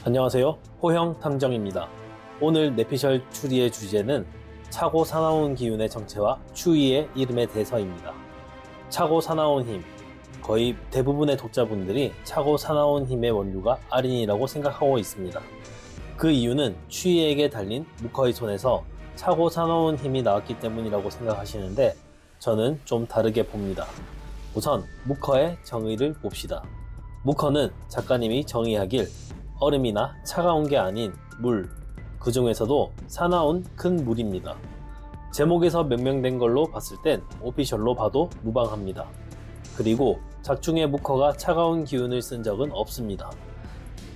안녕하세요. 호형 탐정입니다. 오늘 뇌피셜 추리의 주제는 차고 사나운 기운의 정체와 추위의 이름에 대해서입니다. 차고 사나운 힘. 거의 대부분의 독자분들이 차고 사나운 힘의 원류가 아린이라고 생각하고 있습니다. 그 이유는 추위에게 달린 무커의 손에서 차고 사나운 힘이 나왔기 때문이라고 생각하시는데 저는 좀 다르게 봅니다. 우선 무커의 정의를 봅시다. 무커는 작가님이 정의하길 얼음이나 차가운 게 아닌 물, 그 중에서도 사나운 큰 물입니다. 제목에서 명명된 걸로 봤을 땐 오피셜로 봐도 무방합니다. 그리고 작중의 무커가 차가운 기운을 쓴 적은 없습니다.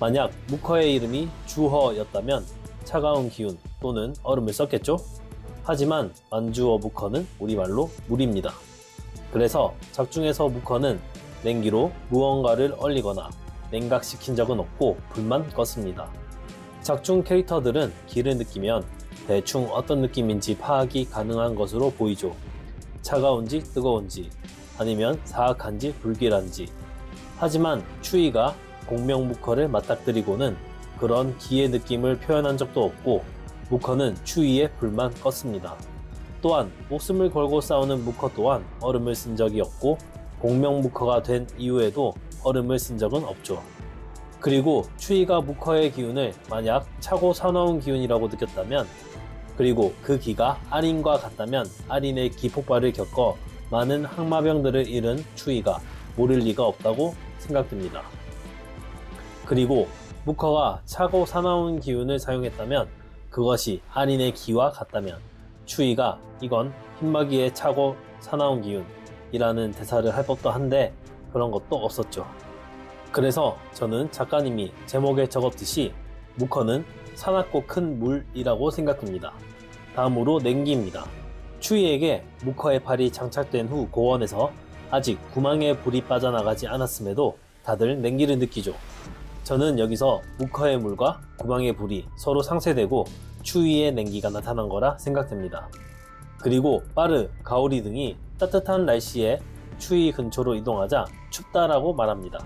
만약 무커의 이름이 주허였다면 차가운 기운 또는 얼음을 썼겠죠? 하지만 만주어 무커는 우리말로 물입니다. 그래서 작중에서 무커는 냉기로 무언가를 얼리거나 냉각시킨 적은 없고 불만 껐습니다. 작중 캐릭터들은 기를 느끼면 대충 어떤 느낌인지 파악이 가능한 것으로 보이죠. 차가운지 뜨거운지 아니면 사악한지 불길한지. 하지만 추위가 공명무커를 맞닥뜨리고는 그런 기의 느낌을 표현한 적도 없고 무커는 추위에 불만 껐습니다. 또한 목숨을 걸고 싸우는 무커 또한 얼음을 쓴 적이 없고 공명무커가 된 이후에도 얼음을 쓴 적은 없죠. 그리고 추위가 무커의 기운을 만약 차고 사나운 기운이라고 느꼈다면, 그리고 그 기가 아린과 같다면 아린의 기폭발을 겪어 많은 항마병들을 잃은 추위가 모를 리가 없다고 생각됩니다. 그리고 무커가 차고 사나운 기운을 사용했다면 그것이 아린의 기와 같다면 추위가 이건 흰마기의 차고 사나운 기운이라는 대사를 할 법도 한데 그런 것도 없었죠. 그래서 저는 작가님이 제목에 적었듯이 무커는 사납고 큰 물이라고 생각합니다. 다음으로 냉기입니다. 추위에게 무커의 팔이 장착된 후 고원에서 아직 구망에 불이 빠져나가지 않았음에도 다들 냉기를 느끼죠. 저는 여기서 무커의 물과 구망의 불이 서로 상쇄되고 추위의 냉기가 나타난 거라 생각됩니다. 그리고 빠르, 가오리 등이 따뜻한 날씨에 추위 근처로 이동하자 춥다라고 말합니다.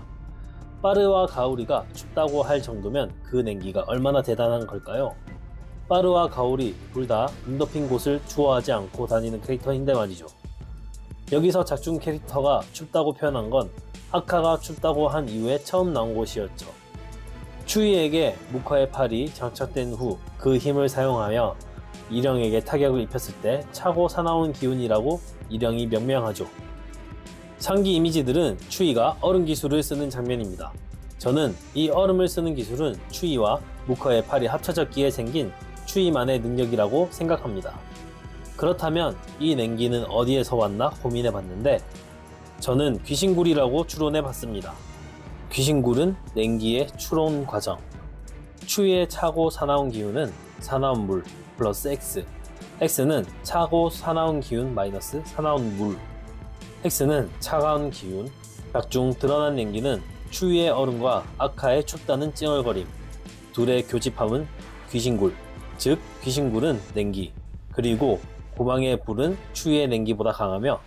빠르와 가오리가 춥다고 할 정도면 그 냉기가 얼마나 대단한 걸까요? 빠르와 가오리 둘 다 눈 덮인 곳을 좋아하지 않고 다니는 캐릭터인데 말이죠. 여기서 작중 캐릭터가 춥다고 표현한 건 아카가 춥다고 한 이후에 처음 나온 곳이었죠. 추위에게 무커의 팔이 장착된 후 그 힘을 사용하여 일령에게 타격을 입혔을 때 차고 사나운 기운이라고 일령이 명명하죠. 상기 이미지들은 추위가 얼음 기술을 쓰는 장면입니다. 저는 이 얼음을 쓰는 기술은 추위와 무커의 팔이 합쳐졌기에 생긴 추위만의 능력이라고 생각합니다. 그렇다면 이 냉기는 어디에서 왔나 고민해봤는데 저는 귀신굴이라고 추론해봤습니다. 귀신굴은 냉기의 추론 과정. 추위에 차고 사나운 기운은 사나운 물 플러스 X. X는 차고 사나운 기운 마이너스 사나운 물. X는 차가운 기운. 작중 드러난 냉기는 추위의 얼음과 아카의 춥다는 찡얼거림. 둘의 교집합은 귀신굴. 즉 귀신굴은 냉기. 그리고 고망의 불은 추위의 냉기보다 강하며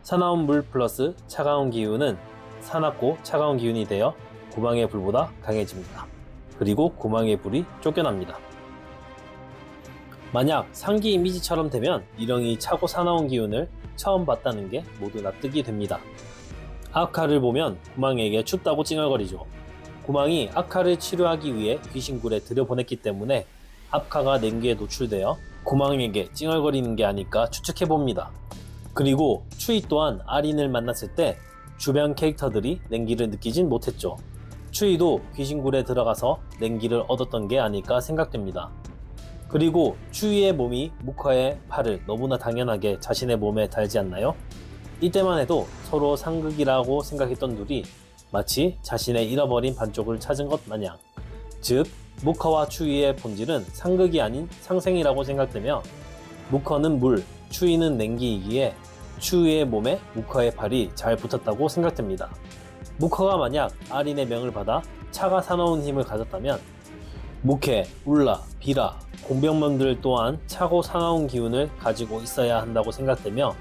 사나운 물 플러스 차가운 기운은 사납고 차가운 기운이 되어 고망의 불보다 강해집니다. 그리고 고망의 불이 쫓겨납니다. 만약 상기 이미지처럼 되면 일령이 차고 사나운 기운을 처음 봤다는 게 모두 납득이 됩니다. 아카를 보면 고망에게 춥다고 찡얼거리죠. 고망이 아카를 치료하기 위해 귀신굴에 들여보냈기 때문에 아카가 냉기에 노출되어 고망에게 찡얼거리는 게 아닐까 추측해봅니다. 그리고 추위 또한 아린을 만났을 때 주변 캐릭터들이 냉기를 느끼진 못했죠. 추위도 귀신굴에 들어가서 냉기를 얻었던 게 아닐까 생각됩니다. 그리고 추위의 몸이 무커의 팔을 너무나 당연하게 자신의 몸에 달지 않나요? 이때만 해도 서로 상극이라고 생각했던 둘이 마치 자신의 잃어버린 반쪽을 찾은 것 마냥, 즉 무커와 추위의 본질은 상극이 아닌 상생이라고 생각되며 무커는 물, 추위는 냉기이기에 추위의 몸에 무커의 팔이 잘 붙었다고 생각됩니다. 무커가 만약 아린의 명을 받아 차가 사나운 힘을 가졌다면 무케, 울라, 비라, 공병మం들 또한 차고 사나운 기운을 가지고 있어야 한다고 생각되며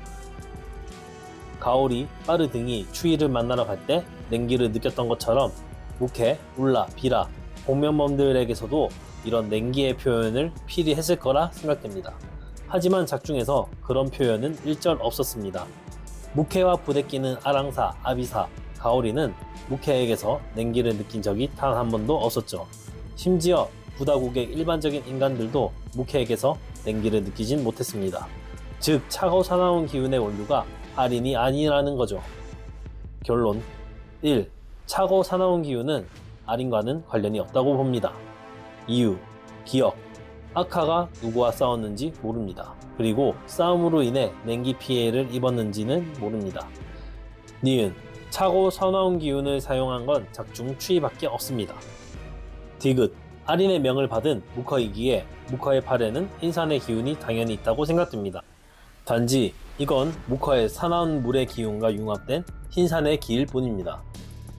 가오리, 빠르 등이 추위를 만나러 갈 때 냉기를 느꼈던 것처럼 무케, 울라, 비라, 복면범들에게서도 이런 냉기의 표현을 필히 했을 거라 생각됩니다. 하지만 작중에서 그런 표현은 일절 없었습니다. 무케와 부대끼는 아랑사, 아비사, 가오리는 무케에게서 냉기를 느낀 적이 단 한 번도 없었죠. 심지어 부다국의 일반적인 인간들도 무케에게서 냉기를 느끼진 못했습니다. 즉 차고 사나운 기운의 원류가 아린이 아니라는 거죠. 결론 1. 차고 사나운 기운은 아린과는 관련이 없다고 봅니다. 이유, 기억, 아카가 누구와 싸웠는지 모릅니다. 그리고 싸움으로 인해 냉기 피해를 입었는지는 모릅니다. 니은, 차고 사나운 기운을 사용한 건 작중 추위밖에 없습니다. 디귿, 아린의 명을 받은 무커이기에 무커의 팔에는 흰산의 기운이 당연히 있다고 생각됩니다. 단지 이건 무커의 사나운 물의 기운과 융합된 흰산의 기일 뿐입니다.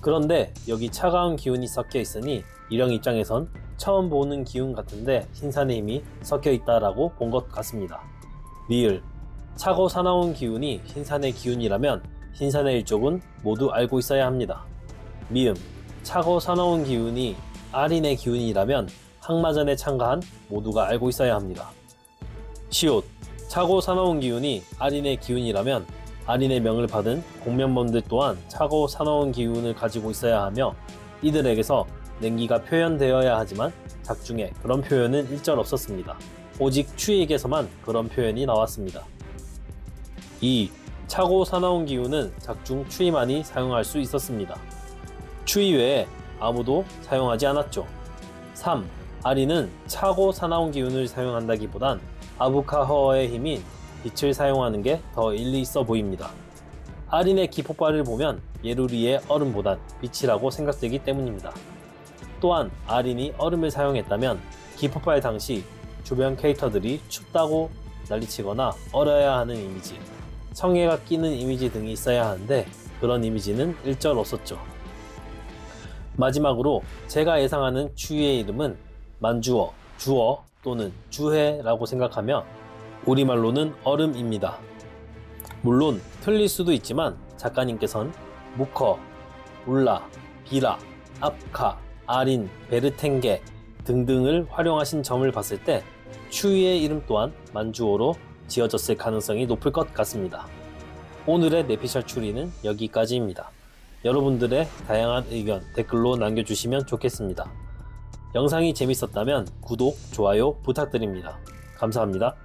그런데 여기 차가운 기운이 섞여 있으니 일영 입장에선 처음 보는 기운 같은데 흰산의 힘이 섞여 있다라고 본 것 같습니다. 리을, 차고 사나운 기운이 흰산의 기운이라면 흰산의 일족은 모두 알고 있어야 합니다. 미음, 차고 사나운 기운이 아린의 기운이라면 항마전에 참가한 모두가 알고 있어야 합니다. 시옷, 차고 사나운 기운이 아린의 기운이라면 아린의 명을 받은 공면범들 또한 차고 사나운 기운을 가지고 있어야 하며 이들에게서 냉기가 표현되어야 하지만 작중에 그런 표현은 일절 없었습니다. 오직 추위에게서만 그런 표현이 나왔습니다. 2. 차고 사나운 기운은 작중 추위만이 사용할 수 있었습니다. 추위 외에 아무도 사용하지 않았죠. 3. 아린은 차고 사나운 기운을 사용한다기보단 아부카허의 힘인 빛을 사용하는 게 더 일리 있어 보입니다. 아린의 기폭발을 보면 예루리의 얼음보단 빛이라고 생각되기 때문입니다. 또한 아린이 얼음을 사용했다면 기폭발 당시 주변 캐릭터들이 춥다고 난리치거나 얼어야 하는 이미지, 성에가 끼는 이미지 등이 있어야 하는데 그런 이미지는 일절 없었죠. 마지막으로 제가 예상하는 추위의 이름은 만주어, 주어 또는 주해라고 생각하며 우리말로는 얼음입니다. 물론 틀릴 수도 있지만 작가님께선 무커, 울라, 비라, 압카, 아린, 베르텐게 등등을 활용하신 점을 봤을 때 추위의 이름 또한 만주어로 지어졌을 가능성이 높을 것 같습니다. 오늘의 내피셜 추리는 여기까지입니다. 여러분들의 다양한 의견 댓글로 남겨주시면 좋겠습니다. 영상이 재밌었다면 구독, 좋아요 부탁드립니다. 감사합니다.